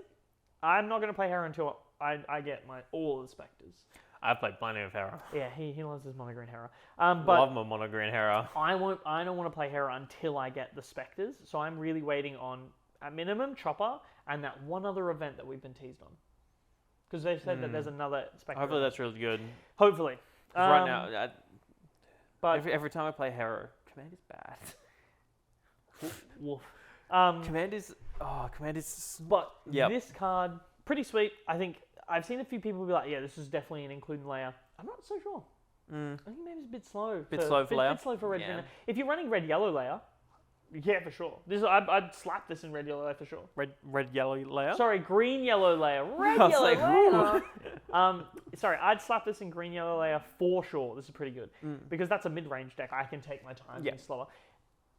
I'm not going to play Hera until I get all the Spectres. I've played plenty of Hera. Yeah, he loves his mono green Hera. Love my mono green Hera. I don't want to play Hera until I get the Spectres. So I'm really waiting on, at minimum, Chopper and that one other event that we've been teased on. Because they've said that there's another Spectre. Hopefully that's really good. Hopefully. Right now, but every time I play Hera, Command is bad. Woof. Command is... But this card, pretty sweet. I think I've seen a few people be like, yeah, this is definitely an including layer. I'm not so sure. I think maybe it's a bit slow. Bit slow for layer? Bit slow for red. Yeah. If you're running red-yellow layer, yeah, for sure. I'd slap this in red-yellow layer for sure. Red-yellow layer? Sorry, green-yellow layer. Red-yellow layer. Sorry, I'd slap this in green-yellow layer for sure. This is pretty good. Because that's a mid-range deck. I can take my time and slower.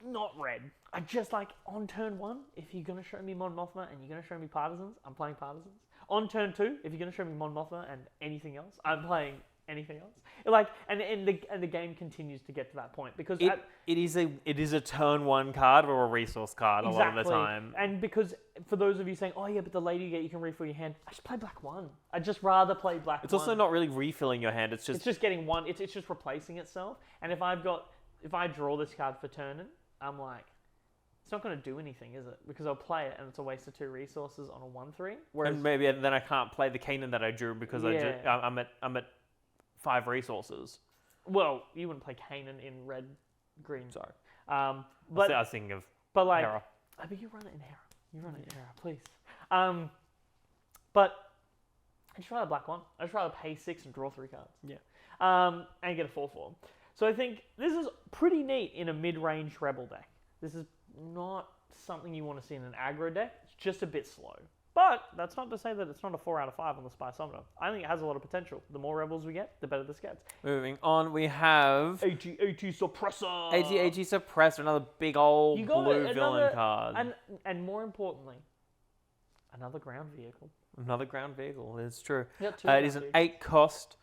Not red. I just like, on turn 1, if you're going to show me Mon Mothma and you're going to show me Partisans, I'm playing Partisans. On turn 2, if you're going to show me Mon Mothma and anything else, I'm playing anything else. Like, and the game continues to get to that point because it is a turn 1 card or a resource card a lot of the time. And because for those of you saying, oh yeah, but the lady you get, you can refill your hand. I just play black 1. I'd just rather play black 1. It's also not really refilling your hand. It's just getting one. It's just replacing itself. And if I draw this card for turning, I'm like, it's not going to do anything, is it? Because I'll play it and it's a waste of 2 resources on a 1/3. Whereas, and maybe then I can't play the Kanan that I drew because I'm at 5 resources. Well, you wouldn't play Kanan in red, green. Sorry. But I was thinking of Hera. But you run it in Hera. You run it in Hera, please. But I just rather black 1. I just rather pay 6 and draw 3 cards. Yeah. And get a 4/4. So I think this is pretty neat in a mid-range rebel deck. This is not something you want to see in an aggro deck. It's just a bit slow. But that's not to say that it's not a 4 out of 5 on the Spy-Summoner. I think it has a lot of potential. The more rebels we get, the better this gets. Moving on, we have... AT Suppressor! AT Suppressor, another big old blue villain card. And more importantly, another ground vehicle. Another ground vehicle, it's true. It is an 8-cost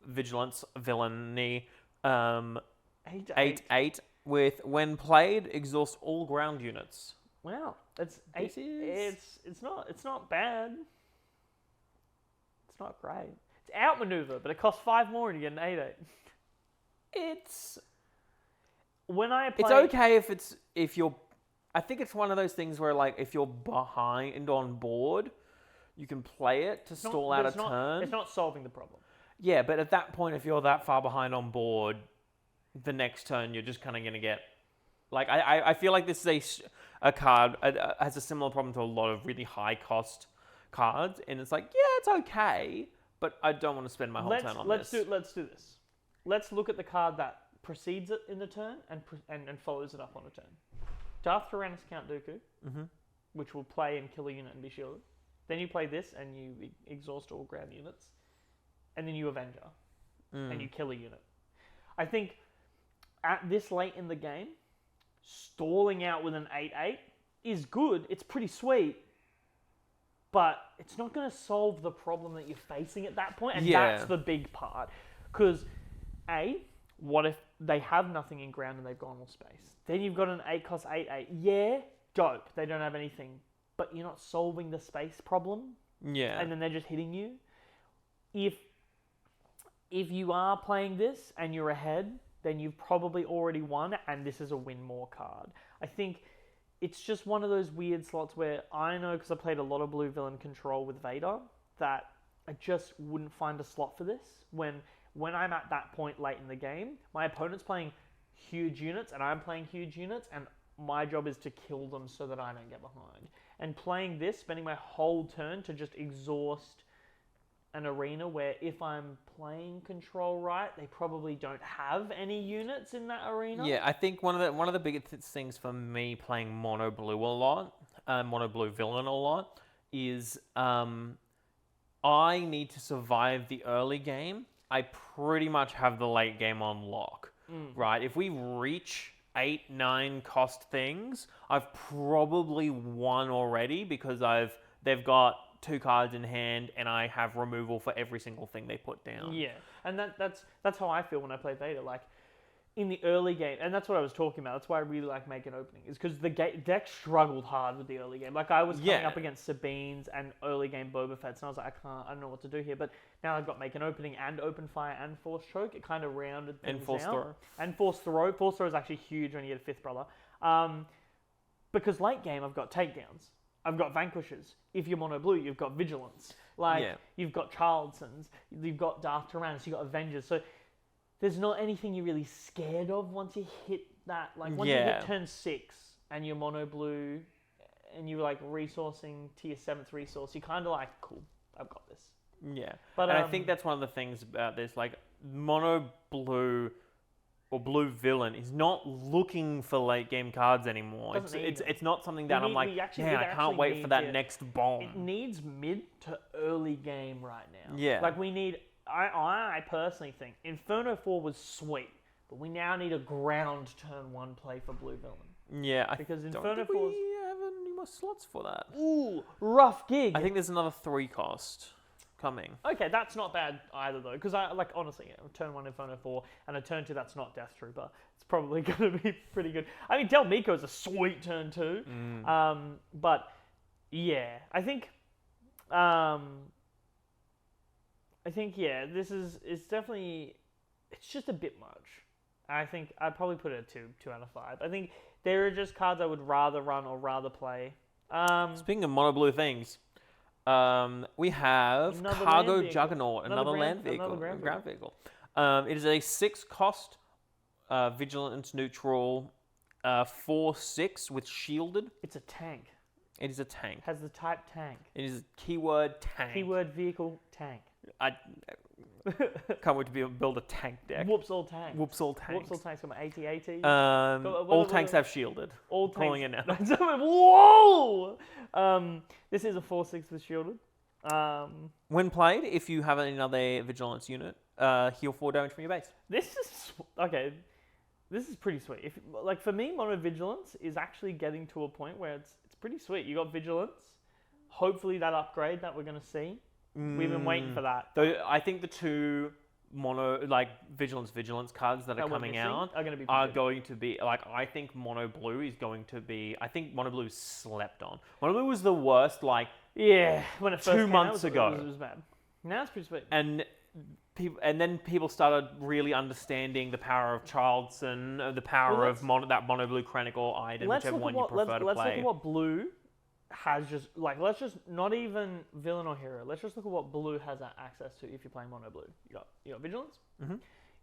vigilance villainy 8/8 with when played exhaust all ground units. Wow, that's 8. It's not bad. It's not great. outmaneuver, but it costs 5 more and you get an 8/8. It's When I it's play, okay if you're. I think it's one of those things where like if you're behind on board, you can play it to stall out a turn. It's not solving the problem. Yeah, but at that point, if you're that far behind on board, the next turn you're just kind of going to get. Like I feel like this is a card has a similar problem to a lot of really high cost cards, and it's like it's okay, but I don't want to spend my whole turn on let's this. Let's do this. Let's look at the card that precedes it in the turn and follows it up on a turn. Darth Tyrannus Count Dooku, which will play and kill a unit and be shielded. Then you play this and you exhaust all ground units, and then you Avenger and you kill a unit. I think at this late in the game, stalling out with an 8/8 is good. It's pretty sweet, but it's not going to solve the problem that you're facing at that point, and that's the big part. Because what if they have nothing in ground and they've gone all space? Then you've got an 8 cost 8/8. Yeah, dope. They don't have anything, but you're not solving the space problem. Yeah, And then they're just hitting you. If you are playing this and you're ahead, then you've probably already won, and this is a win more card. I think it's just one of those weird slots where I know, because I played a lot of blue villain control with Vader, that I just wouldn't find a slot for this. When I'm at that point late in the game, my opponent's playing huge units and I'm playing huge units, and my job is to kill them so that I don't get behind. And playing this, spending my whole turn to just exhaust an arena where if I'm playing control right, they probably don't have any units in that arena. Yeah, I think one of the biggest things for me playing mono blue a lot, mono blue villain a lot, is I need to survive the early game. I pretty much have the late game on lock, right? If we reach 8, 9 cost things, I've probably won already because they've got 2 cards in hand and I have removal for every single thing they put down. Yeah, and that's how I feel when I play Vader. Like in the early game, and that's what I was talking about. That's why I really like Make an Opening, is because the deck struggled hard with the early game. Like I was coming up against Sabine's and early game Boba Fett's, and I was like, I don't know what to do here. But now I've got Make an Opening and Open Fire and Force Choke. It kind of rounded things And Force out. Throw. And Force Throw. Force Throw is actually huge when you get a 5th brother. Because late game I've got takedowns. I've got Vanquishers. If you're mono blue, you've got Vigilance. You've got Charleston's. You've got Darth Tyrannus. You've got Avengers. So there's not anything you're really scared of once you hit that. Like once you hit turn 6 and you're mono blue and you're like resourcing to your 7th resource, you're kind of like, cool, I've got this. Yeah, but and I think that's one of the things about this. Like mono blue or blue villain is not looking for late game cards anymore. It's not something that I'm like, man, I can't wait for that next bomb. It needs mid to early game right now. Yeah, like we need. I personally think Inferno 4 was sweet, but we now need a ground turn 1 play for blue villain. Yeah, because don't Inferno think 4 we have any more slots for that. Ooh, rough gig. I think there's another 3 cost coming. Okay, that's not bad either though, because I like honestly, turn 1 Inferno 4 and a turn 2 that's not Death Trooper. It's probably going to be pretty good. I mean, Del Miko is a sweet turn 2. But yeah, I think this is definitely, it's just a bit much. I think I'd probably put it at 2 out of 5. I think there are just cards I would rather run or rather play. Speaking of mono blue things, we have Cargo Juggernaut, another land vehicle, ground vehicle. It is a 6 cost, vigilance neutral, 4/6 with shielded. It's a tank. It is a tank. Has the type tank. It is keyword tank. Keyword vehicle tank. I can't wait to build a tank deck. Whoops all tanks. Whoops all tanks. Whoops all tanks. Got my AT-AT. All tanks have shielded. All tanks. Calling it now. Whoa! This is a 4/6 with shielded. When played, if you have another vigilance unit, heal 4 damage from your base. This is okay. This is pretty sweet. If like for me, mono vigilance is actually getting to a point where it's pretty sweet. You got vigilance. Hopefully that upgrade that we're going to see. We've been waiting for that. Though I think the 2 mono vigilance cards that are coming out are going to be like, I think mono blue is going to be. I think mono blue is slept on. Mono blue was the worst. Like when it first 2 months ago. It was bad. Now it's pretty sweet. And then people started really understanding the power of Charleston, the power of that mono blue Krennic or Iden, whichever one you prefer to play. Let's look at what blue has let's just not even villain or hero. Let's just look at what blue has access to if you're playing mono blue. You got vigilance. Mm-hmm.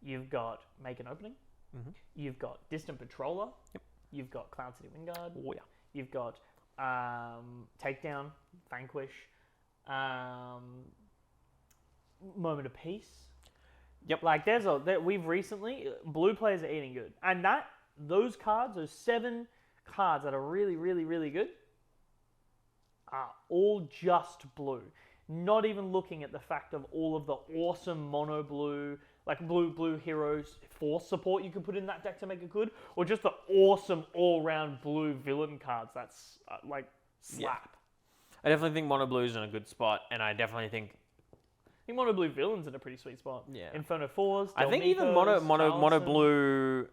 You've got make an opening. Mm-hmm. You've got distant patroller. Yep. You've got Cloud City Wingguard. Oh yeah. You've got takedown, vanquish, moment of peace. Yep. Like we've recently blue players are eating good, and those 7 cards that are really really really good are all just blue. Not even looking at the fact of all of the awesome mono blue, like blue heroes force support you can put in that deck to make it good, or just the awesome all-round blue villain cards that's slap. Yeah. I definitely think mono blue is in a good spot, and I definitely think mono blue villain's in a pretty sweet spot. Yeah. Inferno 4s. I think even mono blue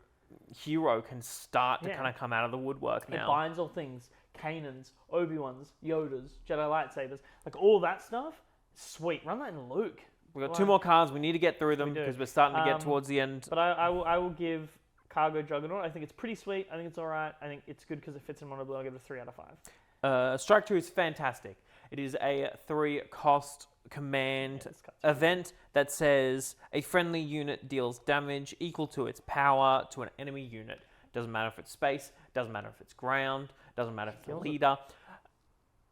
hero can start to kind of come out of the woodwork now. It binds all things. Kanans, Obi-Wans, Yodas, Jedi lightsabers, like all that stuff. Sweet. Run that in Luke. We've got 2 more cards. We need to get through them because we're starting to get towards the end. But I will give Cargo Juggernaut. I think it's pretty sweet. I think it's all right. I think it's good because it fits in mono blue. I'll give it a 3 out of 5. Strike 2 is fantastic. It is a 3-cost command event that says a friendly unit deals damage equal to its power to an enemy unit. Doesn't matter if it's space. Doesn't matter if it's ground. Doesn't matter if it's a leader.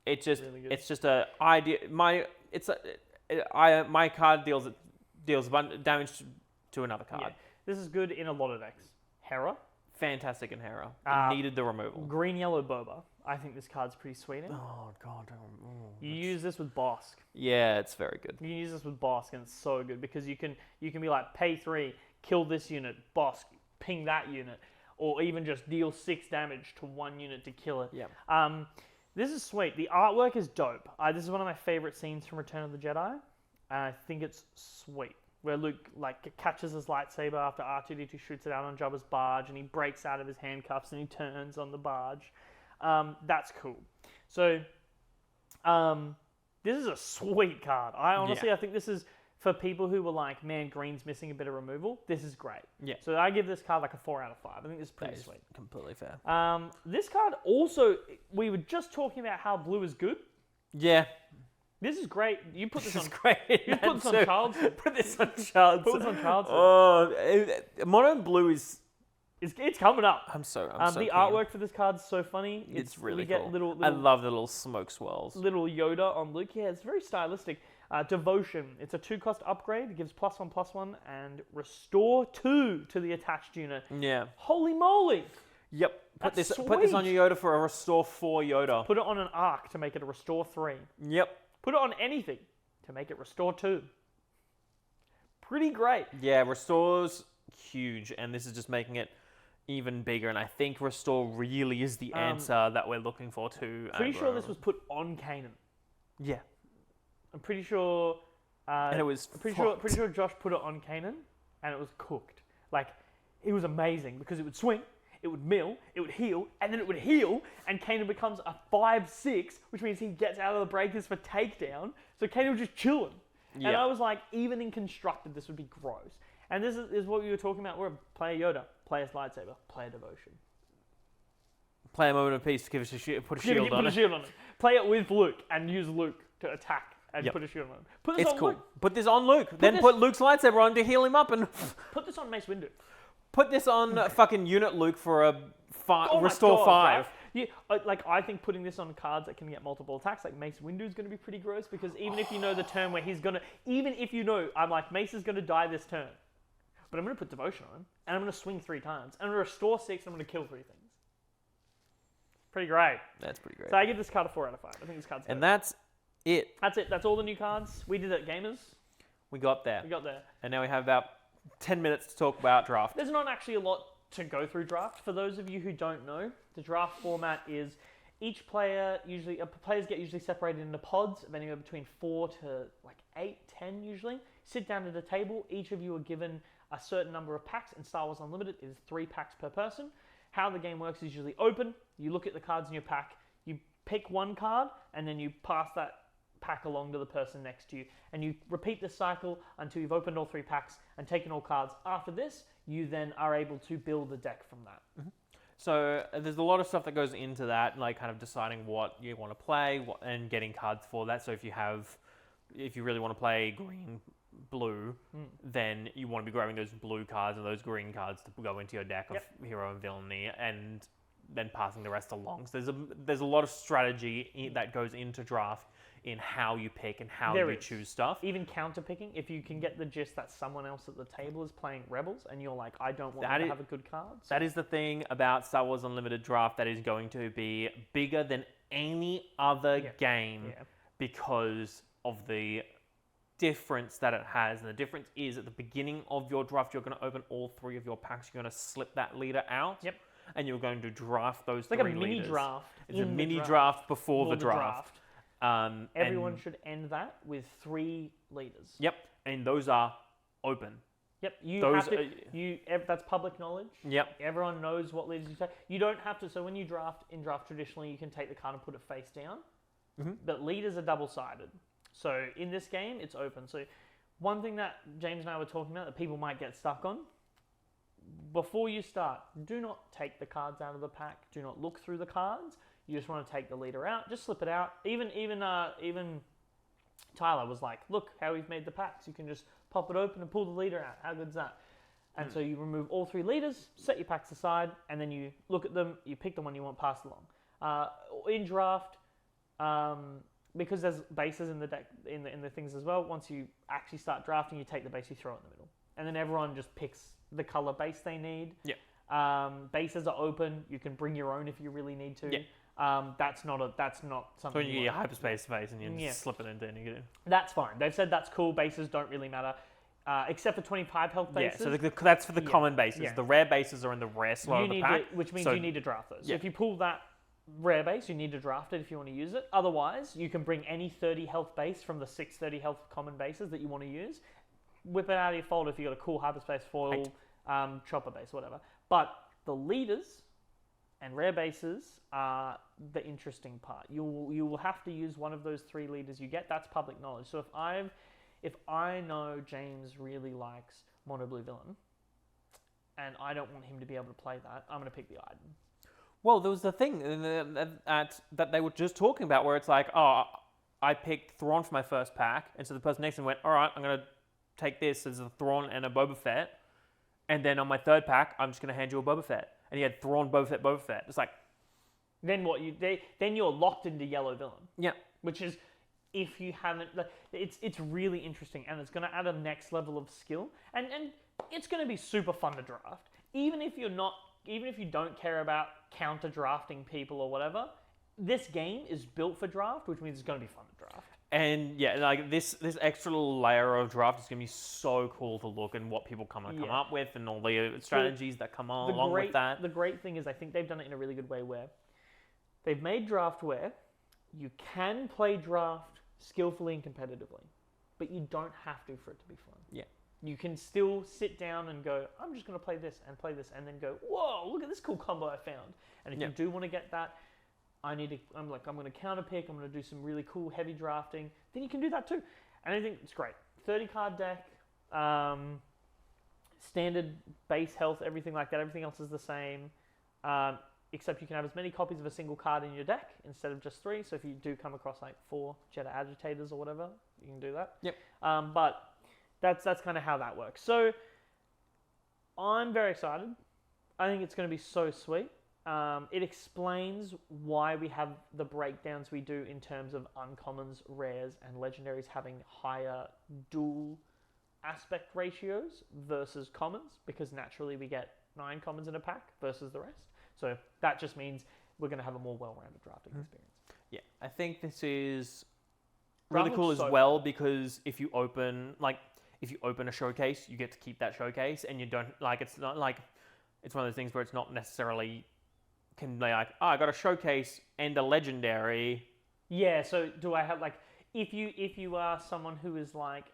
It's just a idea. My card deals damage to another card. Yeah. This is good in a lot of decks. Hera. Fantastic in Hera. It needed the removal. Green yellow Boba. I think this card's pretty sweet in. Oh god. You use this with Bosk. Yeah, it's very good. You can use this with Bosk and it's so good because you can be like pay 3, kill this unit, Bosk, ping that unit, or even just deal 6 damage to one unit to kill it. Yeah. This is sweet. The artwork is dope. This is one of my favorite scenes from Return of the Jedi, and I think it's sweet. Where Luke catches his lightsaber after R2-D2 shoots it out on Jabba's barge, and he breaks out of his handcuffs and he turns on the barge. That's cool. So, this is a sweet card. I think this is for people who were like, man, green's missing a bit of removal. This is great. Yeah. So I give this card a 4 out of 5. I think this is pretty sweet. Completely fair. This card also, we were just talking about how blue is good. Yeah. This is great. You put this on. Great. You put this on Charleston. Put this on Charleston. Put this on Charleston. Oh, mono blue is. It's coming up. I'm so the keen. artwork for this card's so funny. It's really cool. cool. Little, I love the little smoke swirls. Little Yoda on Luke. Yeah, it's very stylistic. Devotion. It's a 2-cost upgrade. It gives +1/+1 and restore 2 to the attached unit. Yeah. Holy moly! Yep. Put That's this on your Yoda for a restore 4 Yoda. Put it on an arc to make it a restore 3. Yep. Put it on anything to make it restore 2. Pretty great. Yeah, restore's huge, and this is just making it even bigger. And I think restore really is the answer that we're looking for too. Pretty sure this was put on Kanan. Yeah. I'm pretty sure. And it was. Pretty sure Josh put it on Kanan, and it was cooked. Like, it was amazing because it would swing, it would mill, it would heal, and then it would heal, and Kanan becomes a 5/6, which means he gets out of the breakers for takedown. So Kanan was just chilling. Yeah. And I was like, even in constructed, this would be gross. And this is what we were talking about. We're play Yoda, play his lightsaber, play a devotion. Play a moment of peace to give us a shield, put a shield on it. Play it with Luke and use Luke to attack and put a shield on it. Put this on cool. Luke. Put this on Luke. Put Luke's lightsaber on to heal him up, and put this on Mace Windu. Put this on fucking unit Luke for a restore 5. Yeah, I think putting this on cards that can get multiple attacks, like Mace Windu, is going to be pretty gross because even if you know the turn where he's going to, even if you know, I'm like, Mace is going to die this turn, but I'm going to put Devotion on him, and I'm going to swing 3 times, and I'm going to restore 6, and I'm going to kill 3 things. Pretty great. That's pretty great. So I give this card a 4 out of 5. I think this card's good. And that's it. That's it. That's all the new cards. We did it, gamers. We got there. And now we have about 10 minutes to talk about draft. There's not actually a lot to go through draft. For those of you who don't know, the draft format is each player players get usually separated into pods of anywhere between 4 to 8, 10 usually. Sit down at a table. Each of you are given a certain number of packs. In Star Wars Unlimited, it is 3 packs per person. How the game works is usually open. You look at the cards in your pack. You pick one card, and then you pass that pack along to the person next to you. And you repeat this cycle until you've opened all 3 packs and taken all cards. After this, you then are able to build a deck from that. So there's a lot of stuff that goes into that, like kind of deciding what you want to play and getting cards for that. So if you really want to play green, blue, then you want to be grabbing those blue cards and those green cards to go into your deck of hero and villainy, and then passing the rest along. So there's a lot of strategy that goes into draft in how you pick and how you choose stuff. Even counter picking, if you can get the gist that someone else at the table is playing Rebels and you're like, I don't want to have a good card. So. That is the thing about Star Wars Unlimited Draft that is going to be bigger than any other game because of the difference that it has. And the difference is at the beginning of your draft, you're going to open all 3 of your packs. You're going to slip that leader out. Yep. And you're going to draft those 3 leaders. It's like a leaders. mini draft. It's a mini draft before the draft. Everyone should end that with 3 leaders. Yep, and those are open. Yep, that's public knowledge. Yep. Everyone knows what leaders you take. You don't have to. So when you draft traditionally, you can take the card and put it face down. But leaders are double-sided. So in this game, it's open. So one thing that James and I were talking about that people might get stuck on. Before you start, do not take the cards out of the pack. Do not look through the cards. You just want to take the leader out. Just slip it out. Even Tyler was like, look how we've made the packs. You can just pop it open and pull the leader out. How good's that? And so you remove all 3 leaders, set your packs aside, and then you look at them. You pick the one you want passed along. In draft, because there's bases in the deck in the things as well. Once you actually start drafting, you take the base, you throw it in the middle, and then everyone just picks the color base they need. Yeah. Bases are open. You can bring your own if you really need to. Yeah. That's not something. So when you get your hyperspace space and you just slip it into and you get it. That's fine. They've said that's cool. Bases don't really matter, except for 25 health bases. Yeah, so that's for the common bases. Yeah. The rare bases are in the rare slot of the pack. Which means you need to draft those. So if you pull that rare base, you need to draft it if you want to use it. Otherwise, you can bring any 30 health base from the 6 30 health common bases that you want to use. Whip it out of your folder if you've got a cool hyperspace foil, chopper base, whatever. But the leaders and rare bases are the interesting part. You will have to use one of those 3 leaders you get. That's public knowledge. So if I know James really likes Mono Blue Villain, and I don't want him to be able to play that, I'm going to pick the Iden. Well, there was the thing that they were just talking about where it's like, oh, I picked Thrawn for my first pack, and so the person next to me went, all right, I'm going to take this as a Thrawn and a Boba Fett, and then on my 3rd pack, I'm just going to hand you a Boba Fett. And he had Thrawn, Boba Fett. It's like... Then what? Then you're locked into yellow villain. Yeah. Which is, if you haven't... It's really interesting, and it's going to add a next level of skill, and it's going to be super fun to draft. Even if you don't care about counter drafting people or whatever, this game is built for draft, which means it's going to be fun to draft. And yeah, like this extra little layer of draft is going to be so cool to look and what people come up with and all the strategies that come along with that. The great thing is I think they've done it in a really good way where they've made draft where you can play draft skillfully and competitively, but you don't have to for it to be fun. Yeah. You can still sit down and go, I'm just going to play this, and then go, whoa, look at this cool combo I found. And if you do want to get that, I'm going to counter pick, I'm going to do some really cool heavy drafting, then you can do that too. And I think it's great. 30 card deck, standard base health, everything like that. Everything else is the same, except you can have as many copies of a single card in your deck instead of just 3. So if you do come across like 4 Jedi Agitators or whatever, you can do that. Yep. But that's kind of how that works. So I'm very excited. I think it's going to be so sweet. It explains why we have the breakdowns we do in terms of uncommons, rares, and legendaries having higher dual aspect ratios versus commons, because naturally we get 9 commons in a pack versus the rest. So that just means we're going to have a more well-rounded drafting experience. Yeah, I think this is really cool as so well, because if you open a showcase, you get to keep that showcase, and you don't it's not like it's one of those things where it's not necessarily can be like, oh, I got a showcase and a legendary. Yeah, so do I have if you are someone who is like,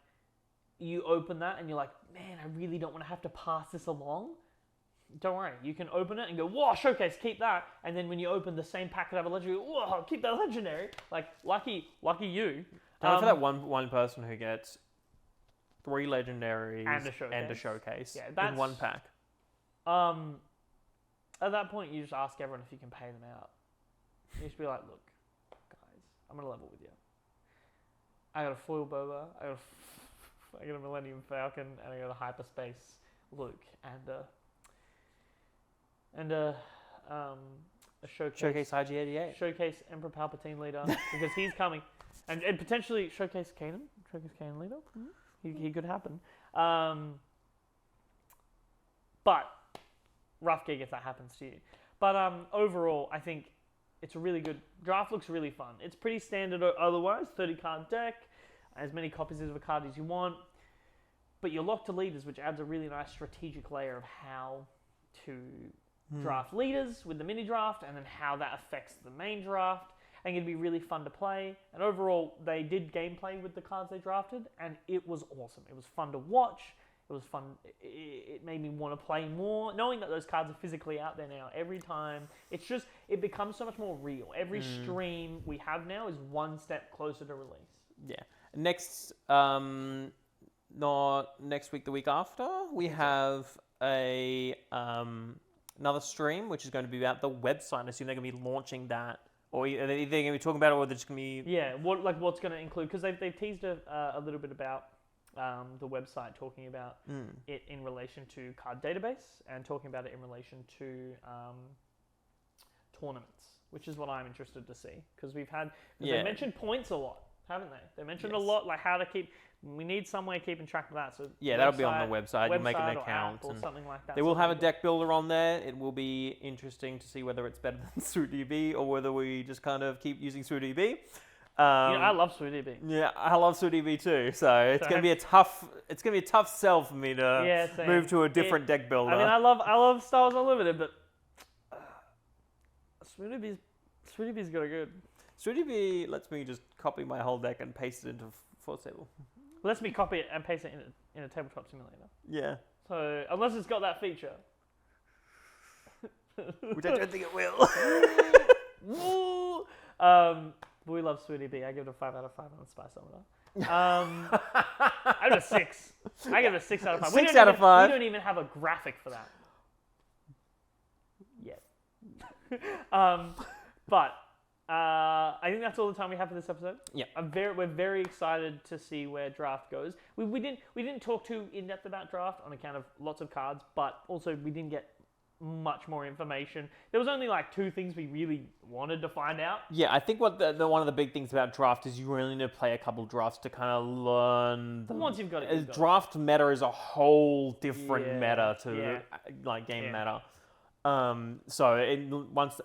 you open that and you're like, man, I really don't want to have to pass this along. Don't worry, you can open it and go, whoa, showcase, keep that. And then when you open the same packet of a legendary, whoa, keep that legendary. Like, lucky you. Can't wait for that one person who gets 3 legendaries And a showcase Yeah, in that's- one pack. At that point, you just ask everyone if you can pay them out. You just be like, look, guys, I'm gonna level with you. I got a foil Boba, I got a Millennium Falcon, and I got a hyperspace Luke, and a Showcase IG-88. showcase Emperor Palpatine leader because he's coming, and potentially showcase Kanan leader. He could happen. But rough gig if that happens to you. But overall, I think it's a really good draft. Looks really fun. It's pretty standard otherwise. 30 card deck, as many copies of a card as you want. But you're locked to leaders, which adds a really nice strategic layer of how to draft leaders with the mini draft, and then how that affects the main draft. I think it'd be really fun to play. And overall, they did gameplay with the cards they drafted, and it was awesome. It was fun to watch. It was fun. It made me want to play more, knowing that those cards are physically out there now. Every time, it becomes so much more real. Every stream we have now is one step closer to release. Yeah. Next, not next week, the week after, we have another stream, which is going to be about the website. I assume they're going to be launching that, or they're going to be talking about it, or they're just going to be... Yeah, what's going to include, because they've teased a little bit about the website, talking about it in relation to card database, and talking about it in relation to tournaments, which is what I'm interested to see, because they mentioned points a lot, haven't they? They mentioned a lot, like how to keep... We need some way of keeping track of that. So yeah, that'll be on the website. You make an account or something like that. They will have a deck builder on there. It will be interesting to see whether it's better than SuDB or whether we just kind of keep using SuDB. I love SuDB. Yeah, I love SuDB too. So it's gonna be a tough sell for me to move to a different deck builder. I mean, I love Star Wars Unlimited, but SuDB's got a good. SuDB lets me just copy my whole deck and paste it into Force Table. Lets me copy it and paste it in a tabletop simulator. Yeah. So unless it's got that feature, which I don't think it will. We love SuDB. I give it a 5 out of 5 on the Spiceometer. I give it a 6. I give it a 6 out of 5. 6 out of 5. We don't even have a graphic for that yet. But I think that's all the time we have for this episode. Yeah, we're very excited to see where draft goes. We didn't talk too in depth about draft on account of lots of cards, but also we didn't get much more information. There was only like 2 things we really wanted to find out. Yeah, I think what one of the big things about draft is you really need to play a couple drafts to kind of learn. Once you've got it, draft meta is a whole different meta to like game meta. So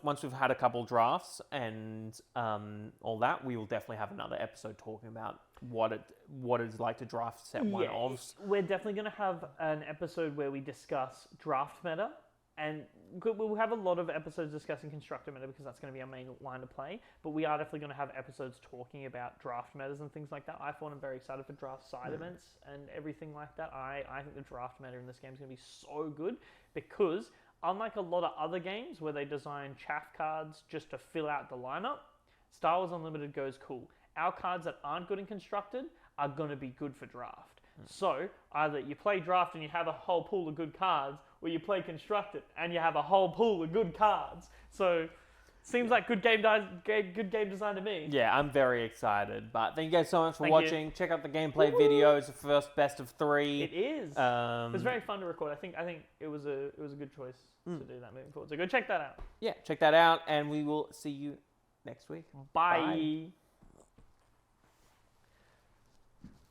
once we've had a couple drafts and all that, we will definitely have another episode talking about what it's like to draft set one of. We're definitely going to have an episode where we discuss draft meta, and we'll have a lot of episodes discussing constructor meta because that's going to be our main line of play. But we are definitely going to have episodes talking about draft metas and things like that. I am very excited for draft side events and everything like that. I think the draft meta in this game is going to be so good because, unlike a lot of other games where they design chaff cards just to fill out the lineup, Star Wars Unlimited goes cool. Our cards that aren't good in constructed are going to be good for draft. So either you play draft and you have a whole pool of good cards, or you play constructed and you have a whole pool of good cards. So seems like good game design to me. Yeah, I'm very excited. But thank you guys so much for watching. Check out the gameplay video. It's the first best of 3. It is. It was very fun to record. I think it was a good choice to do that moving forward. So go check that out. Yeah, check that out, and we will see you next week. Bye.